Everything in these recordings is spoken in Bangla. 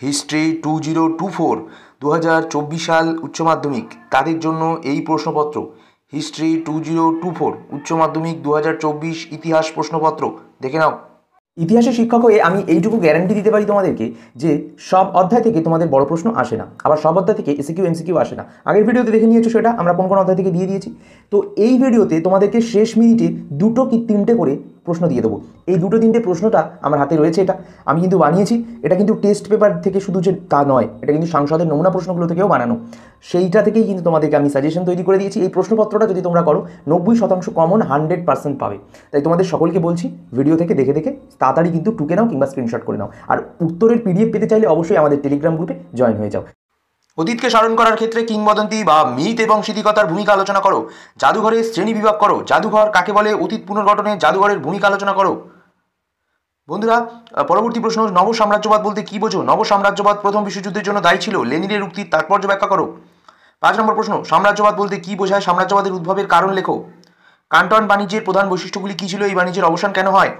হিস্ট্রি 2024 2024 সাল উচ্চ মাধ্যমিক তাদের জন্য এই প্রশ্নপত্র। হিস্ট্রি 2024 উচ্চ মাধ্যমিক 2024 ইতিহাস প্রশ্নপত্র দেখে নাও। ইতিহাসের শিক্ষক হয়ে আমি এইটুকু গ্যারান্টি দিতে পারি তোমাদেরকে যে সব অধ্যায় থেকে তোমাদের বড় প্রশ্ন আসে না, আবার সব অধ্যায় থেকে এসিকিউ এমসিকিউ আসে না। আগের ভিডিওতে দেখে নিয়েছো সেটা আমরা কোন কোন অধ্যায় থেকে দিয়ে দিয়েছি। তো এই ভিডিওতে তোমাদেরকে শেষ মিনিটে দুটো কি তিনটে করে প্রশ্ন দিয়ে দেবো। এই দুটো তিনটে প্রশ্নটা আমার হাতে রয়েছে, এটা আমি কিন্তু বানিয়েছি। এটা কিন্তু টেস্ট পেপার থেকে শুধু যে তা নয়, এটা কিন্তু সংসদের নমুনা প্রশ্নগুলো থেকেও বানানো। সেইটা থেকেই কিন্তু তোমাদেরকে আমি সাজেশন তৈরি করে দিয়েছি। এই প্রশ্নপত্রটা যদি তোমরা করো 90% কমন 100% পাবে। তাই তোমাদের সকলকে বলছি ভিডিও থেকে দেখে দেখে তাড়াতাড়ি কিন্তু টুকে নাও কিংবা স্ক্রিনশট করে নাও। আর উত্তরের পিডিএফ পেতে চাইলে অবশ্যই আমাদের টেলিগ্রাম গ্রুপে জয়েন হয়ে যাও। অতীতকে স্মরণ করার ক্ষেত্রে কিংবদন্তি বা মিথ এবং স্মৃতিকথার ভূমিকা আলোচনা করো। জাদুঘরের শ্রেণী বিভাগ করো। জাদুঘর কাকে বলে, অতীত পুনর্গঠনে জাদুঘরের ভূমিকা আলোচনা করো। বন্ধুরা, পরবর্তী প্রশ্ন, নব সাম্রাজ্যবাদ বলতে কি বোঝো? নব সাম্রাজ্যবাদ প্রথম বিশ্বযুদ্ধের জন্য দায়ী ছিল। লেনিনের উক্তির তাৎপর্য ব্যাখ্যা করো। 5 নম্বর প্রশ্ন, সাম্রাজ্যবাদ বলতে কি বোঝায়? সাম্রাজ্যবাদের উদ্ভবের কারণ লেখো। কান্টন বাণিজ্যের প্রধান বৈশিষ্ট্যগুলি কী ছিল? এই বাণিজ্যের অবসান কেন হয়?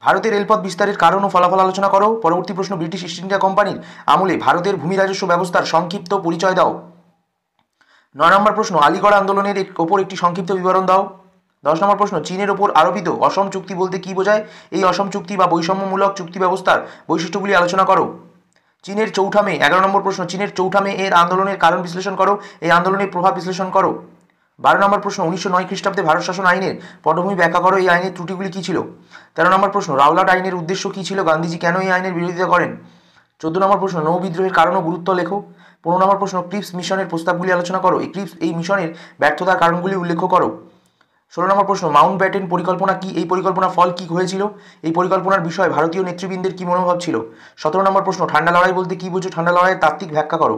ভারতের রেলপথ বিস্তারের কারণ ও ফলাফল আলোচনা করো। পরবর্তী প্রশ্ন, ব্রিটিশ ইস্ট ইন্ডিয়া কোম্পানির আমলে ভারতের ভূমি রাজস্ব ব্যবস্থার সংক্ষিপ্ত পরিচয় দাও। 9 নম্বর প্রশ্ন, আলিগড় আন্দোলনের ওপর একটি সংক্ষিপ্ত বিবরণ দাও। 10 নম্বর প্রশ্ন, চীনের ওপর আরোপিত অসম চুক্তি বলতে কি বোঝায়? এই অসম চুক্তি বা বৈষম্যমূলক চুক্তি ব্যবস্থার বৈশিষ্ট্যগুলি আলোচনা করো। চীনের চৌঠা মে, 11 নম্বর প্রশ্ন, চীনের চৌঠা মে এর আন্দোলনের কারণ বিশ্লেষণ করো। এই আন্দোলনের প্রভাব বিশ্লেষণ করো। 12 নম্বর প্রশ্ন, 1909 খ্রিস্টাব্দে ভারত শাসন আইনের পটভূমি ব্যাখ্যা করো। এই আইনের ত্রুটিগুলি কী ছিল? 13 নম্বর প্রশ্ন, রাওলাট আইনের উদ্দেশ্য কী ছিল? গান্ধীজি কেন এই আইনের বিরোধিতা করেন? 14 নম্বর প্রশ্ন, নৌ বিদ্রোহের কারণ ও গুরুত্ব লেখো। 15 নম্বর প্রশ্ন, ক্রিপস মিশনের প্রস্তাবগুলি আলোচনা করো। এই মিশনের ব্যর্থতার কারণগুলি উল্লেখ করো। 16 নম্বর প্রশ্ন, মাউন্ট ব্যাটেন পরিকল্পনা কি? এই পরিকল্পনার ফল কী হয়েছিল? এই পরিকল্পনার বিষয়ে ভারতীয় নেতৃবৃন্দের কী মনোভাব ছিল? 17 নম্বর প্রশ্ন, ঠান্ডা লড়াই বলতে কী বোঝো? ঠান্ডা লড়াইয়ের তাত্ত্বিক ব্যাখ্যা করো।